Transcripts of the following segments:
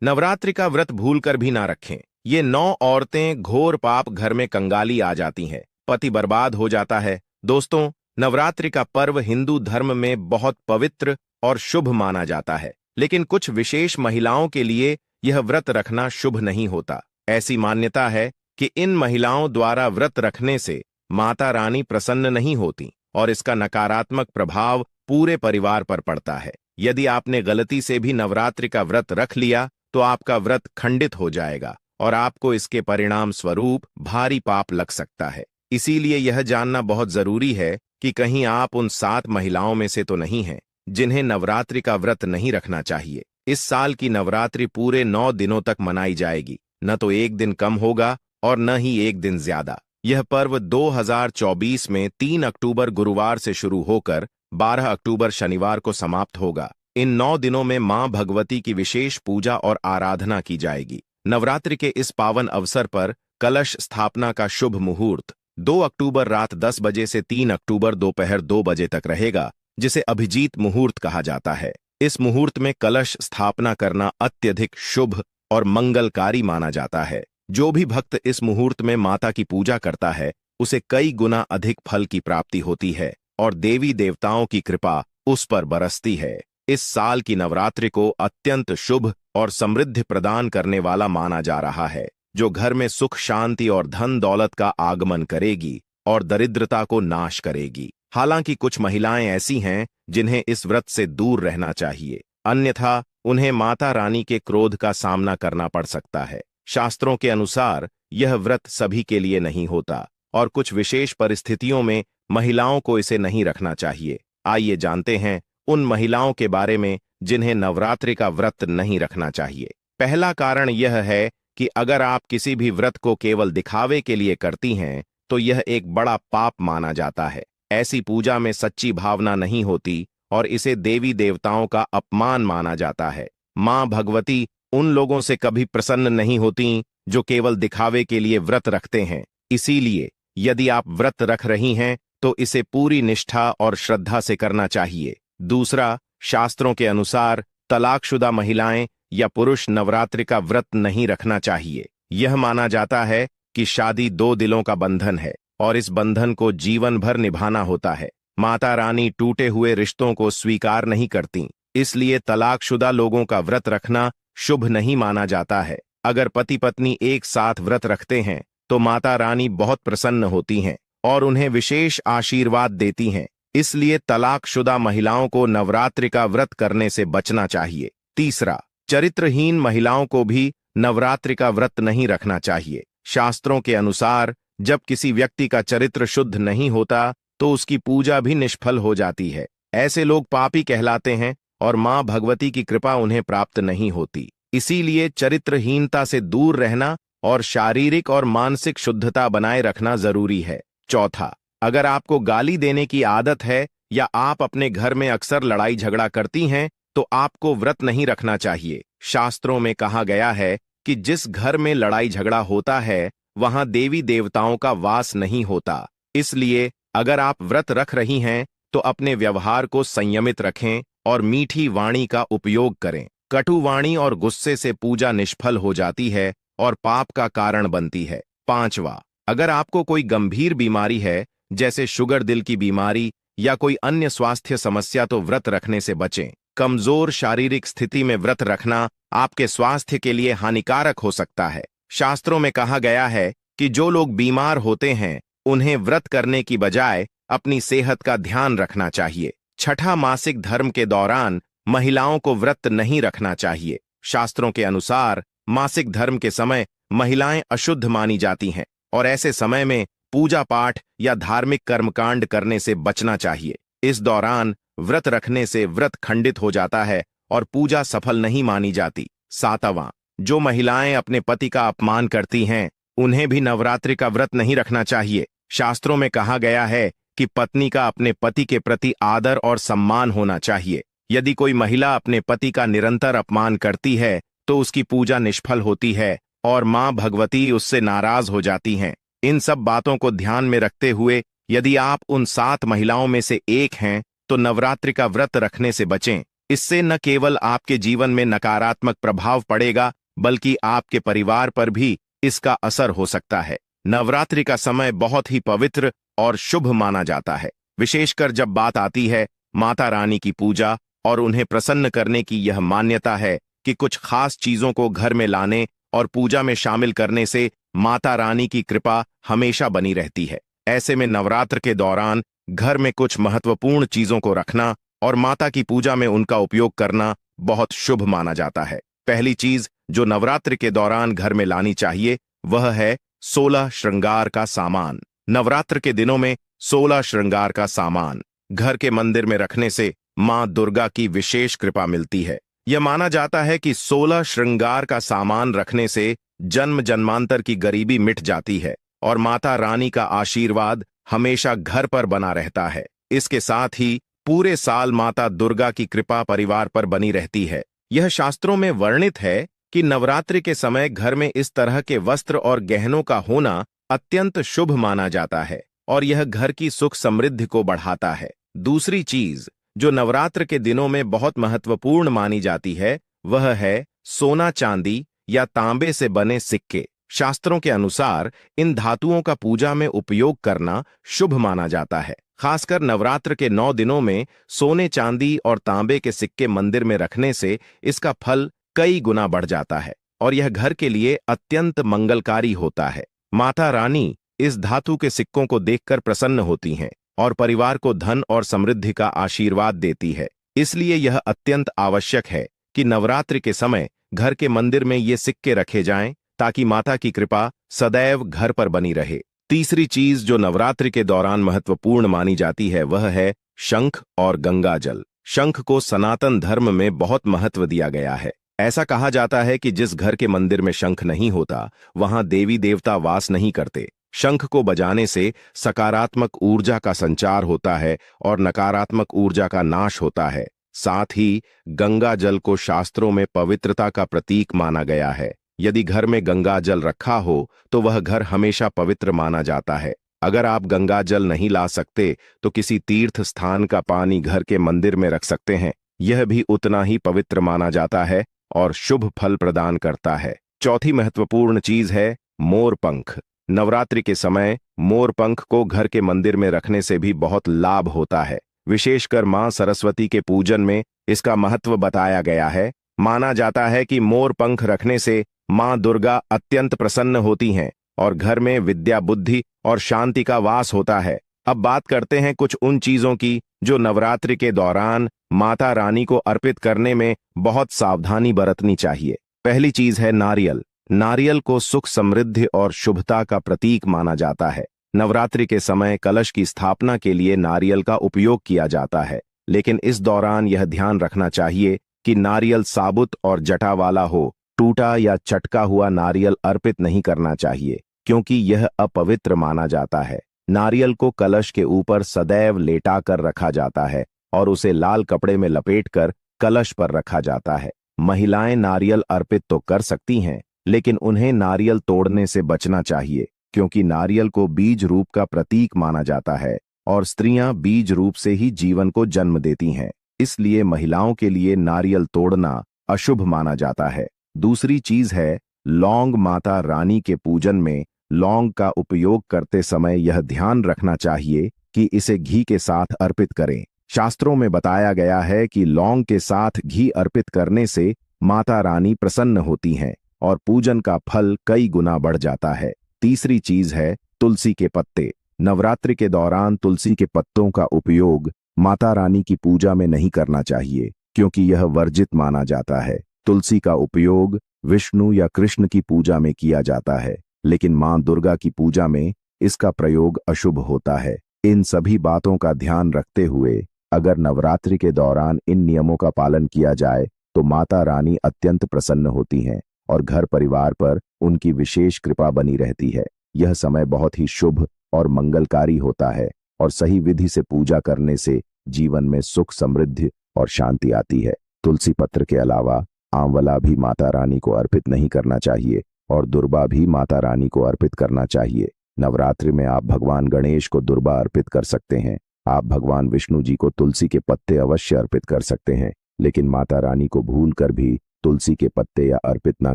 नवरात्रि का व्रत भूलकर भी ना रखें। ये 9 औरतें घोर पाप घर में कंगाली आ जाती हैं, पति बर्बाद हो जाता है। दोस्तों, नवरात्रि का पर्व हिंदू धर्म में बहुत पवित्र और शुभ माना जाता है, लेकिन कुछ विशेष महिलाओं के लिए यह व्रत रखना शुभ नहीं होता। ऐसी मान्यता है कि इन महिलाओं द्वारा व्रत रखने से माता रानी प्रसन्न नहीं होती और इसका नकारात्मक प्रभाव पूरे परिवार पर पड़ता है। यदि आपने गलती से भी नवरात्रि का व्रत रख लिया तो आपका व्रत खंडित हो जाएगा और आपको इसके परिणाम स्वरूप भारी पाप लग सकता है। इसीलिए यह जानना बहुत जरूरी है कि कहीं आप उन 7 महिलाओं में से तो नहीं हैं जिन्हें नवरात्रि का व्रत नहीं रखना चाहिए। इस साल की नवरात्रि पूरे 9 दिनों तक मनाई जाएगी, न तो एक दिन कम होगा और न ही एक दिन ज्यादा। यह पर्व 2024 में 3 अक्टूबर गुरुवार से शुरू होकर 12 अक्टूबर शनिवार को समाप्त होगा। इन 9 दिनों में मां भगवती की विशेष पूजा और आराधना की जाएगी। नवरात्रि के इस पावन अवसर पर कलश स्थापना का शुभ मुहूर्त 2 अक्टूबर रात 10 बजे से 3 अक्टूबर दोपहर 2 बजे तक रहेगा, जिसे अभिजीत मुहूर्त कहा जाता है। इस मुहूर्त में कलश स्थापना करना अत्यधिक शुभ और मंगलकारी माना जाता है। जो भी भक्त इस मुहूर्त में माता की पूजा करता है, उसे कई गुना अधिक फल की प्राप्ति होती है और देवी देवताओं की कृपा उस पर बरसती है। इस साल की नवरात्रि को अत्यंत शुभ और समृद्धि प्रदान करने वाला माना जा रहा है, जो घर में सुख शांति और धन दौलत का आगमन करेगी और दरिद्रता को नाश करेगी। हालांकि कुछ महिलाएं ऐसी हैं जिन्हें इस व्रत से दूर रहना चाहिए, अन्यथा उन्हें माता रानी के क्रोध का सामना करना पड़ सकता है। शास्त्रों के अनुसार यह व्रत सभी के लिए नहीं होता और कुछ विशेष परिस्थितियों में महिलाओं को इसे नहीं रखना चाहिए। आइए जानते हैं उन महिलाओं के बारे में जिन्हें नवरात्रि का व्रत नहीं रखना चाहिए। पहला कारण यह है कि अगर आप किसी भी व्रत को केवल दिखावे के लिए करती हैं तो यह एक बड़ा पाप माना जाता है। ऐसी पूजा में सच्ची भावना नहीं होती और इसे देवी देवताओं का अपमान माना जाता है। मां भगवती उन लोगों से कभी प्रसन्न नहीं होती जो केवल दिखावे के लिए व्रत रखते हैं। इसीलिए यदि आप व्रत रख रही हैं तो इसे पूरी निष्ठा और श्रद्धा से करना चाहिए। दूसरा, शास्त्रों के अनुसार तलाकशुदा महिलाएं या पुरुष नवरात्रि का व्रत नहीं रखना चाहिए। यह माना जाता है कि शादी 2 दिलों का बंधन है और इस बंधन को जीवन भर निभाना होता है। माता रानी टूटे हुए रिश्तों को स्वीकार नहीं करती, इसलिए तलाकशुदा लोगों का व्रत रखना शुभ नहीं माना जाता है। अगर पति पत्नी एक साथ व्रत रखते हैं तो माता रानी बहुत प्रसन्न होती हैं और उन्हें विशेष आशीर्वाद देती हैं। इसलिए तलाकशुदा महिलाओं को नवरात्रि का व्रत करने से बचना चाहिए। तीसरा, चरित्रहीन महिलाओं को भी नवरात्रि का व्रत नहीं रखना चाहिए। शास्त्रों के अनुसार जब किसी व्यक्ति का चरित्र शुद्ध नहीं होता तो उसकी पूजा भी निष्फल हो जाती है। ऐसे लोग पापी कहलाते हैं और मां भगवती की कृपा उन्हें प्राप्त नहीं होती। इसीलिए चरित्रहीनता से दूर रहना और शारीरिक और मानसिक शुद्धता बनाए रखना जरूरी है। चौथा, अगर आपको गाली देने की आदत है या आप अपने घर में अक्सर लड़ाई झगड़ा करती हैं तो आपको व्रत नहीं रखना चाहिए। शास्त्रों में कहा गया है कि जिस घर में लड़ाई झगड़ा होता है वहां देवी देवताओं का वास नहीं होता। इसलिए अगर आप व्रत रख रही हैं तो अपने व्यवहार को संयमित रखें और मीठी वाणी का उपयोग करें। कटु वाणी और गुस्से से पूजा निष्फल हो जाती है और पाप का कारण बनती है। पांचवा, अगर आपको कोई गंभीर बीमारी है जैसे शुगर, दिल की बीमारी या कोई अन्य स्वास्थ्य समस्या तो व्रत रखने से बचें। कमजोर शारीरिक स्थिति में व्रत रखना आपके स्वास्थ्य के लिए हानिकारक हो सकता है। शास्त्रों में कहा गया है कि जो लोग बीमार होते हैं उन्हें व्रत करने की बजाय अपनी सेहत का ध्यान रखना चाहिए। छठा, मासिक धर्म के दौरान महिलाओं को व्रत नहीं रखना चाहिए। शास्त्रों के अनुसार मासिक धर्म के समय महिलाएं अशुद्ध मानी जाती हैं और ऐसे समय में पूजा पाठ या धार्मिक कर्मकांड करने से बचना चाहिए। इस दौरान व्रत रखने से व्रत खंडित हो जाता है और पूजा सफल नहीं मानी जाती। सातवां, जो महिलाएं अपने पति का अपमान करती हैं उन्हें भी नवरात्रि का व्रत नहीं रखना चाहिए। शास्त्रों में कहा गया है कि पत्नी का अपने पति के प्रति आदर और सम्मान होना चाहिए। यदि कोई महिला अपने पति का निरंतर अपमान करती है तो उसकी पूजा निष्फल होती है और मां भगवती उससे नाराज हो जाती हैं। इन सब बातों को ध्यान में रखते हुए यदि आप उन 7 महिलाओं में से एक हैं तो नवरात्रि का व्रत रखने से बचें। इससे न केवल आपके जीवन में नकारात्मक प्रभाव पड़ेगा, बल्कि आपके परिवार पर भी इसका असर हो सकता है। नवरात्रि का समय बहुत ही पवित्र और शुभ माना जाता है, विशेषकर जब बात आती है माता रानी की पूजा और उन्हें प्रसन्न करने की। यह मान्यता है कि कुछ खास चीजों को घर में लाने और पूजा में शामिल करने से माता रानी की कृपा हमेशा बनी रहती है। ऐसे में नवरात्र के दौरान घर में कुछ महत्वपूर्ण चीजों को रखना और माता की पूजा में उनका उपयोग करना बहुत शुभ माना जाता है। पहली चीज जो नवरात्र के दौरान घर में लानी चाहिए वह है 16 श्रृंगार का सामान। नवरात्र के दिनों में 16 श्रृंगार का सामान घर के मंदिर में रखने से मां दुर्गा की विशेष कृपा मिलती है। यह माना जाता है कि 16 श्रृंगार का सामान रखने से जन्म जन्मांतर की गरीबी मिट जाती है और माता रानी का आशीर्वाद हमेशा घर पर बना रहता है। इसके साथ ही पूरे साल माता दुर्गा की कृपा परिवार पर बनी रहती है। यह शास्त्रों में वर्णित है कि नवरात्रि के समय घर में इस तरह के वस्त्र और गहनों का होना अत्यंत शुभ माना जाता है और यह घर की सुख समृद्धि को बढ़ाता है। दूसरी चीज जो नवरात्र के दिनों में बहुत महत्वपूर्ण मानी जाती है वह है सोना, चांदी या तांबे से बने सिक्के। शास्त्रों के अनुसार इन धातुओं का पूजा में उपयोग करना शुभ माना जाता है। खासकर नवरात्र के 9 दिनों में सोने, चांदी और तांबे के सिक्के मंदिर में रखने से इसका फल कई गुना बढ़ जाता है और यह घर के लिए अत्यंत मंगलकारी होता है। माता रानी इस धातु के सिक्कों को देखकर प्रसन्न होती हैं और परिवार को धन और समृद्धि का आशीर्वाद देती है। इसलिए यह अत्यंत आवश्यक है कि नवरात्रि के समय घर के मंदिर में ये सिक्के रखे जाएं ताकि माता की कृपा सदैव घर पर बनी रहे। तीसरी चीज जो नवरात्रि के दौरान महत्वपूर्ण मानी जाती है वह है शंख और गंगा जल। शंख को सनातन धर्म में बहुत महत्व दिया गया है। ऐसा कहा जाता है कि जिस घर के मंदिर में शंख नहीं होता वहां देवी देवता वास नहीं करते। शंख को बजाने से सकारात्मक ऊर्जा का संचार होता है और नकारात्मक ऊर्जा का नाश होता है। साथ ही गंगा जल को शास्त्रों में पवित्रता का प्रतीक माना गया है। यदि घर में गंगा जल रखा हो तो वह घर हमेशा पवित्र माना जाता है। अगर आप गंगा जल नहीं ला सकते तो किसी तीर्थ स्थान का पानी घर के मंदिर में रख सकते हैं। यह भी उतना ही पवित्र माना जाता है और शुभ फल प्रदान करता है। चौथी महत्वपूर्ण चीज है मोर पंख। नवरात्रि के समय मोर पंख को घर के मंदिर में रखने से भी बहुत लाभ होता है। विशेषकर मां सरस्वती के पूजन में इसका महत्व बताया गया है। माना जाता है कि मोर पंख रखने से मां दुर्गा अत्यंत प्रसन्न होती हैं और घर में विद्या, बुद्धि और शांति का वास होता है। अब बात करते हैं कुछ उन चीजों की जो नवरात्रि के दौरान माता रानी को अर्पित करने में बहुत सावधानी बरतनी चाहिए। पहली चीज है नारियल। नारियल को सुख, समृद्धि और शुभता का प्रतीक माना जाता है। नवरात्रि के समय कलश की स्थापना के लिए नारियल का उपयोग किया जाता है, लेकिन इस दौरान यह ध्यान रखना चाहिए कि नारियल साबुत और जटा वाला हो। टूटा या चटका हुआ नारियल अर्पित नहीं करना चाहिए क्योंकि यह अपवित्र माना जाता है। नारियल को कलश के ऊपर सदैव लेटा कर रखा जाता है और उसे लाल कपड़े में लपेटकर कलश पर रखा जाता है। महिलाएं नारियल अर्पित तो कर सकती हैं, लेकिन उन्हें नारियल तोड़ने से बचना चाहिए क्योंकि नारियल को बीज रूप का प्रतीक माना जाता है और स्त्रियां बीज रूप से ही जीवन को जन्म देती हैं। इसलिए महिलाओं के लिए नारियल तोड़ना अशुभ माना जाता है। दूसरी चीज है लौंग। माता रानी के पूजन में लौंग का उपयोग करते समय यह ध्यान रखना चाहिए कि इसे घी के साथ अर्पित करें। शास्त्रों में बताया गया है कि लौंग के साथ घी अर्पित करने से माता रानी प्रसन्न होती हैं और पूजन का फल कई गुना बढ़ जाता है। तीसरी चीज है तुलसी के पत्ते। नवरात्रि के दौरान तुलसी के पत्तों का उपयोग माता रानी की पूजा में नहीं करना चाहिए क्योंकि यह वर्जित माना जाता है। तुलसी का उपयोग विष्णु या कृष्ण की पूजा में किया जाता है, लेकिन मां दुर्गा की पूजा में इसका प्रयोग अशुभ होता है। इन सभी बातों का ध्यान रखते हुए अगर नवरात्रि के दौरान इन नियमों का पालन किया जाए तो माता रानी अत्यंत प्रसन्न होती हैं और घर परिवार पर उनकी विशेष कृपा बनी रहती है। यह समय बहुत ही शुभ और मंगलकारी होता है और सही विधि से पूजा करने से जीवन में सुख, समृद्धि और शांति आती है। तुलसी पत्र के अलावा आंवला भी माता रानी को अर्पित नहीं करना चाहिए और दुर्बा भी माता रानी को अर्पित करना चाहिए। नवरात्रि में आप भगवान गणेश को दुर्बा अर्पित कर सकते हैं। आप भगवान विष्णु जी को तुलसी के पत्ते अवश्य अर्पित कर सकते हैं। लेकिन माता रानी को भूल कर भी तुलसी के पत्ते या अर्पित ना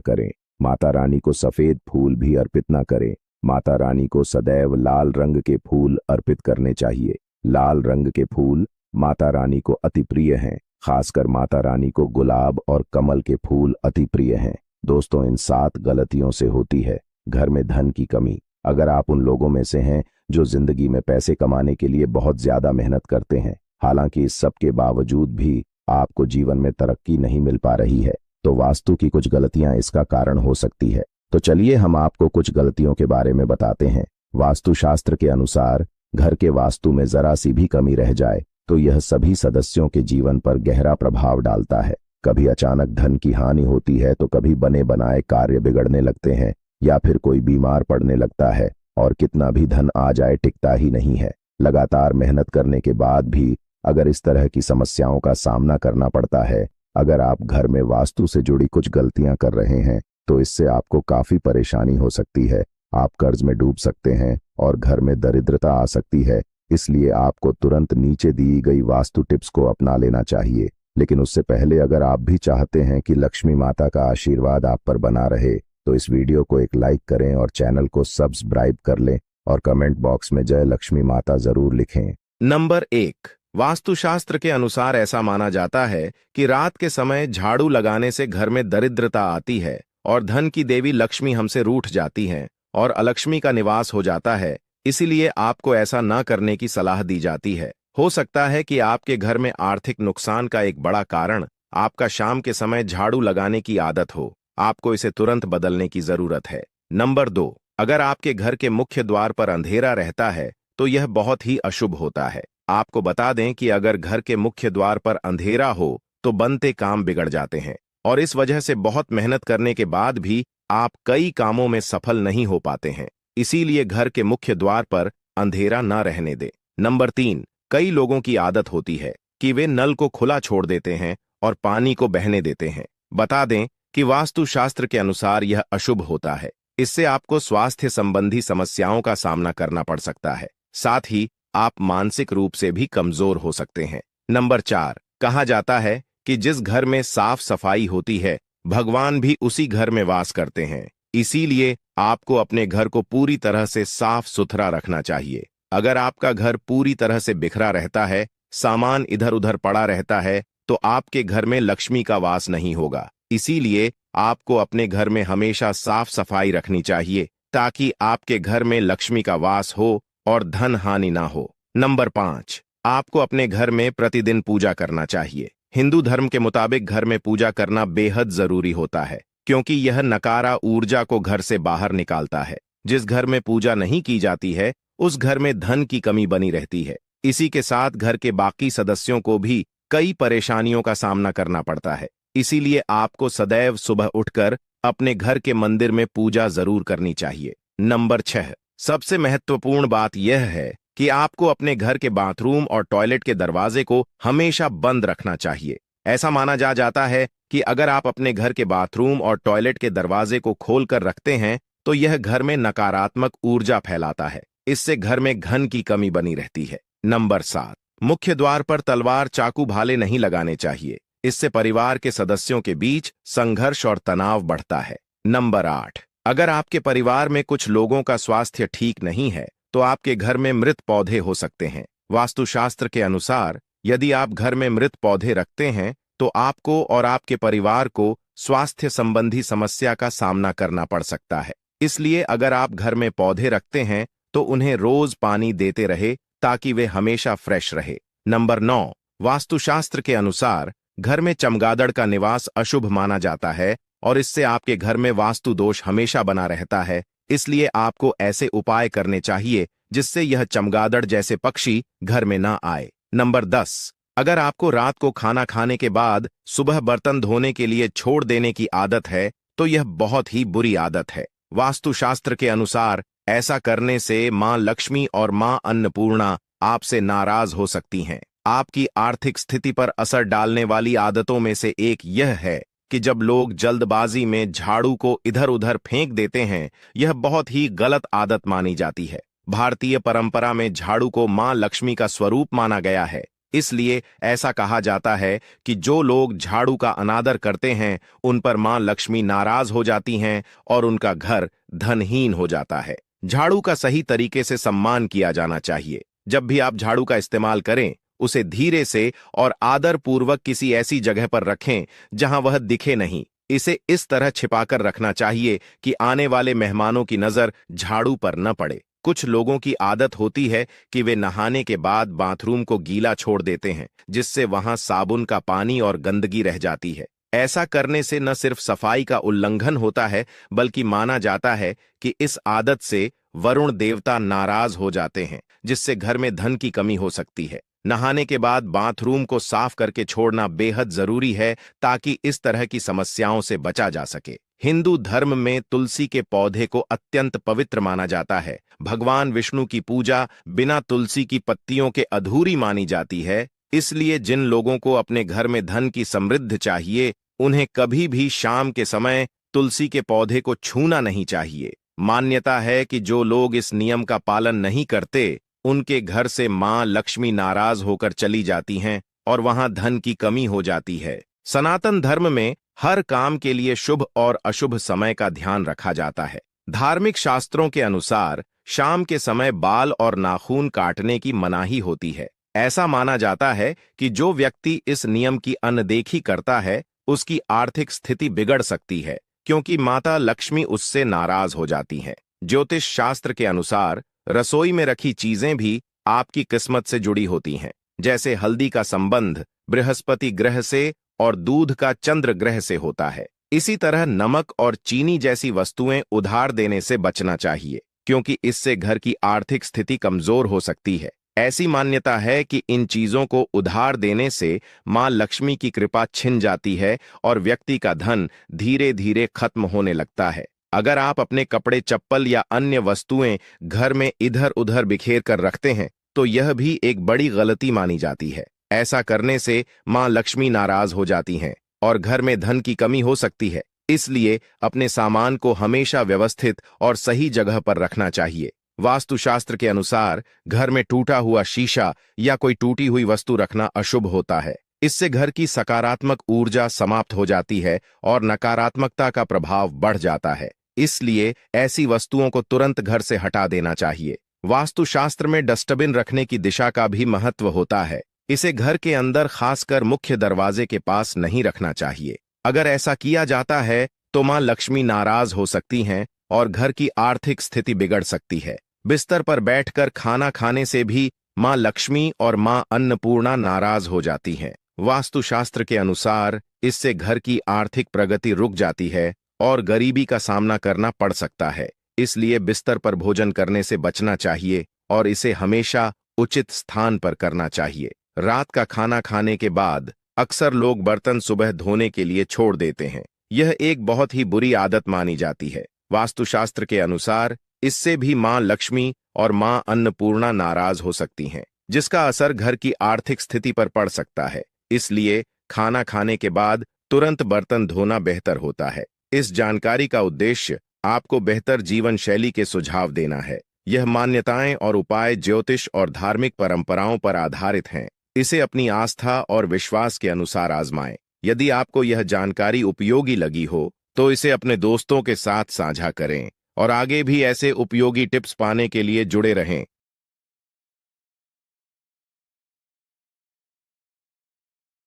करें। माता रानी को सफेद फूल भी अर्पित ना करें। माता रानी को सदैव लाल रंग के फूल अर्पित करने चाहिए। लाल रंग के फूल माता रानी को अति प्रिय हैं। खासकर माता रानी को गुलाब और कमल के फूल अति प्रिय हैं। दोस्तों, इन 7 गलतियों से होती है घर में धन की कमी। अगर आप उन लोगों में से हैं जो जिंदगी में पैसे कमाने के लिए बहुत ज्यादा मेहनत करते हैं, हालांकि इस सब के बावजूद भी आपको जीवन में तरक्की नहीं मिल पा रही है, तो वास्तु की कुछ गलतियां इसका कारण हो सकती है। तो चलिए हम आपको कुछ गलतियों के बारे में बताते हैं। वास्तुशास्त्र के अनुसार घर के वास्तु में जरा सी भी कमी रह जाए तो यह सभी सदस्यों के जीवन पर गहरा प्रभाव डालता है। कभी अचानक धन की हानि होती है, तो कभी बने बनाए कार्य बिगड़ने लगते हैं, या फिर कोई बीमार पड़ने लगता है, और कितना भी धन आ जाए टिकता ही नहीं है। लगातार मेहनत करने के बाद भी अगर इस तरह की समस्याओं का सामना करना पड़ता है, अगर आप घर में वास्तु से जुड़ी कुछ गलतियां कर रहे हैं, तो इससे आपको काफी परेशानी हो सकती है। आप कर्ज में डूब सकते हैं और घर में दरिद्रता आ सकती है। इसलिए आपको तुरंत नीचे दी गई वास्तु टिप्स को अपना लेना चाहिए। लेकिन उससे पहले अगर आप भी चाहते हैं कि लक्ष्मी माता का आशीर्वाद आप पर बना रहे, तो इस वीडियो को एक लाइक करें और चैनल को सब्सक्राइब कर लें और कमेंट बॉक्स में जय लक्ष्मी माता जरूर लिखें। नंबर 1, वास्तुशास्त्र के अनुसार ऐसा माना जाता है कि रात के समय झाड़ू लगाने से घर में दरिद्रता आती है और धन की देवी लक्ष्मी हमसे रूठ जाती हैं और अलक्ष्मी का निवास हो जाता है। इसीलिए आपको ऐसा न करने की सलाह दी जाती है। हो सकता है कि आपके घर में आर्थिक नुकसान का एक बड़ा कारण आपका शाम के समय झाड़ू लगाने की आदत हो। आपको इसे तुरंत बदलने की जरूरत है। नंबर 2, अगर आपके घर के मुख्य द्वार पर अंधेरा रहता है तो यह बहुत ही अशुभ होता है। आपको बता दें कि अगर घर के मुख्य द्वार पर अंधेरा हो तो बनते काम बिगड़ जाते हैं और इस वजह से बहुत मेहनत करने के बाद भी आप कई कामों में सफल नहीं हो पाते हैं। इसीलिए घर के मुख्य द्वार पर अंधेरा न रहने दें। नंबर 3, कई लोगों की आदत होती है कि वे नल को खुला छोड़ देते हैं और पानी को बहने देते हैं। बता दें कि वास्तुशास्त्र के अनुसार यह अशुभ होता है। इससे आपको स्वास्थ्य संबंधी समस्याओं का सामना करना पड़ सकता है। साथ ही आप मानसिक रूप से भी कमजोर हो सकते हैं। नंबर 4, कहा जाता है कि जिस घर में साफ सफाई होती है, भगवान भी उसी घर में वास करते हैं। इसीलिए आपको अपने घर को पूरी तरह से साफ सुथरा रखना चाहिए। अगर आपका घर पूरी तरह से बिखरा रहता है, सामान इधर उधर पड़ा रहता है, तो आपके घर में लक्ष्मी का वास नहीं होगा। इसीलिए आपको अपने घर में हमेशा साफ सफाई रखनी चाहिए ताकि आपके घर में लक्ष्मी का वास हो और धन हानि ना हो। नंबर 5, आपको अपने घर में प्रतिदिन पूजा करना चाहिए। हिंदू धर्म के मुताबिक घर में पूजा करना बेहद जरूरी होता है, क्योंकि यह नकारा ऊर्जा को घर से बाहर निकालता है। जिस घर में पूजा नहीं की जाती है, उस घर में धन की कमी बनी रहती है। इसी के साथ घर के बाकी सदस्यों को भी कई परेशानियों का सामना करना पड़ता है। इसीलिए आपको सदैव सुबह उठकर अपने घर के मंदिर में पूजा जरूर करनी चाहिए। नंबर 6, सबसे महत्वपूर्ण बात यह है कि आपको अपने घर के बाथरूम और टॉयलेट के दरवाजे को हमेशा बंद रखना चाहिए। ऐसा माना जाता है कि अगर आप अपने घर के बाथरूम और टॉयलेट के दरवाजे को खोलकर रखते हैं तो यह घर में नकारात्मक ऊर्जा फैलाता है। इससे घर में धन की कमी बनी रहती है। नंबर 7, मुख्य द्वार पर तलवार, चाकू, भाले नहीं लगाने चाहिए। इससे परिवार के सदस्यों के बीच संघर्ष और तनाव बढ़ता है। नंबर 8, अगर आपके परिवार में कुछ लोगों का स्वास्थ्य ठीक नहीं है तो आपके घर में मृत पौधे हो सकते हैं। वास्तुशास्त्र के अनुसार यदि आप घर में मृत पौधे रखते हैं तो आपको और आपके परिवार को स्वास्थ्य संबंधी समस्या का सामना करना पड़ सकता है। इसलिए अगर आप घर में पौधे रखते हैं तो उन्हें रोज पानी देते रहे ताकि वे हमेशा फ्रेश रहे। नंबर 9, वास्तुशास्त्र के अनुसार घर में चमगादड़ का निवास अशुभ माना जाता है और इससे आपके घर में वास्तु दोष हमेशा बना रहता है। इसलिए आपको ऐसे उपाय करने चाहिए जिससे यह चमगादड़ जैसे पक्षी घर में ना आए। नंबर 10, अगर आपको रात को खाना खाने के बाद सुबह बर्तन धोने के लिए छोड़ देने की आदत है तो यह बहुत ही बुरी आदत है। वास्तुशास्त्र के अनुसार ऐसा करने से मां लक्ष्मी और मां अन्नपूर्णा आपसे नाराज हो सकती हैं। आपकी आर्थिक स्थिति पर असर डालने वाली आदतों में से एक यह है कि जब लोग जल्दबाजी में झाड़ू को इधर उधर फेंक देते हैं। यह बहुत ही गलत आदत मानी जाती है। भारतीय परंपरा में झाड़ू को मां लक्ष्मी का स्वरूप माना गया है। इसलिए ऐसा कहा जाता है कि जो लोग झाड़ू का अनादर करते हैं उन पर मां लक्ष्मी नाराज हो जाती हैं और उनका घर धनहीन हो जाता है। झाड़ू का सही तरीके से सम्मान किया जाना चाहिए। जब भी आप झाड़ू का इस्तेमाल करें, उसे धीरे से और आदर पूर्वक किसी ऐसी जगह पर रखें जहां वह दिखे नहीं। इसे इस तरह छिपाकर रखना चाहिए कि आने वाले मेहमानों की नजर झाड़ू पर न पड़े। कुछ लोगों की आदत होती है कि वे नहाने के बाद बाथरूम को गीला छोड़ देते हैं, जिससे वहां साबुन का पानी और गंदगी रह जाती है। ऐसा करने से न सिर्फ सफाई का उल्लंघन होता है, बल्कि माना जाता है कि इस आदत से वरुण देवता नाराज हो जाते हैं, जिससे घर में धन की कमी हो सकती है। नहाने के बाद बाथरूम को साफ करके छोड़ना बेहद जरूरी है, ताकि इस तरह की समस्याओं से बचा जा सके। हिंदू धर्म में तुलसी के पौधे को अत्यंत पवित्र माना जाता है। भगवान विष्णु की पूजा बिना तुलसी की पत्तियों के अधूरी मानी जाती है। इसलिए जिन लोगों को अपने घर में धन की समृद्धि चाहिए, उन्हें कभी भी शाम के समय तुलसी के पौधे को छूना नहीं चाहिए। मान्यता है कि जो लोग इस नियम का पालन नहीं करते, उनके घर से मां लक्ष्मी नाराज होकर चली जाती हैं और वहां धन की कमी हो जाती है। सनातन धर्म में हर काम के लिए शुभ और अशुभ समय का ध्यान रखा जाता है। धार्मिक शास्त्रों के अनुसार शाम के समय बाल और नाखून काटने की मनाही होती है। ऐसा माना जाता है कि जो व्यक्ति इस नियम की अनदेखी करता है, उसकी आर्थिक स्थिति बिगड़ सकती है, क्योंकि माता लक्ष्मी उससे नाराज हो जाती हैं। ज्योतिष शास्त्र के अनुसार रसोई में रखी चीजें भी आपकी किस्मत से जुड़ी होती हैं। जैसे हल्दी का संबंध बृहस्पति ग्रह से और दूध का चंद्र ग्रह से होता है। इसी तरह नमक और चीनी जैसी वस्तुएं उधार देने से बचना चाहिए, क्योंकि इससे घर की आर्थिक स्थिति कमजोर हो सकती है। ऐसी मान्यता है कि इन चीजों को उधार देने से मां लक्ष्मी की कृपा छिन जाती है और व्यक्ति का धन धीरे धीरे खत्म होने लगता है। अगर आप अपने कपड़े, चप्पल या अन्य वस्तुएं घर में इधर उधर बिखेर कर रखते हैं, तो यह भी एक बड़ी गलती मानी जाती है। ऐसा करने से मां लक्ष्मी नाराज हो जाती हैं और घर में धन की कमी हो सकती है। इसलिए अपने सामान को हमेशा व्यवस्थित और सही जगह पर रखना चाहिए। वास्तुशास्त्र के अनुसार घर में टूटा हुआ शीशा या कोई टूटी हुई वस्तु रखना अशुभ होता है। इससे घर की सकारात्मक ऊर्जा समाप्त हो जाती है और नकारात्मकता का प्रभाव बढ़ जाता है। इसलिए ऐसी वस्तुओं को तुरंत घर से हटा देना चाहिए। वास्तुशास्त्र में डस्टबिन रखने की दिशा का भी महत्व होता है। इसे घर के अंदर, खासकर मुख्य दरवाजे के पास नहीं रखना चाहिए। अगर ऐसा किया जाता है तो मां लक्ष्मी नाराज हो सकती हैं और घर की आर्थिक स्थिति बिगड़ सकती है। बिस्तर पर बैठकर खाना खाने से भी मां लक्ष्मी और मां अन्नपूर्णा नाराज हो जाती हैं। वास्तुशास्त्र के अनुसार इससे घर की आर्थिक प्रगति रुक जाती है और गरीबी का सामना करना पड़ सकता है। इसलिए बिस्तर पर भोजन करने से बचना चाहिए और इसे हमेशा उचित स्थान पर करना चाहिए। रात का खाना खाने के बाद अक्सर लोग बर्तन सुबह धोने के लिए छोड़ देते हैं। यह एक बहुत ही बुरी आदत मानी जाती है। वास्तुशास्त्र के अनुसार इससे भी मां लक्ष्मी और मां अन्नपूर्णा नाराज हो सकती हैं, जिसका असर घर की आर्थिक स्थिति पर पड़ सकता है। इसलिए खाना खाने के बाद तुरंत बर्तन धोना बेहतर होता है। इस जानकारी का उद्देश्य आपको बेहतर जीवन शैली के सुझाव देना है। यह मान्यताएं और उपाय ज्योतिष और धार्मिक परंपराओं पर आधारित हैं। इसे अपनी आस्था और विश्वास के अनुसार आजमाएं। यदि आपको यह जानकारी उपयोगी लगी हो तो इसे अपने दोस्तों के साथ साझा करें और आगे भी ऐसे उपयोगी टिप्स पाने के लिए जुड़े रहें।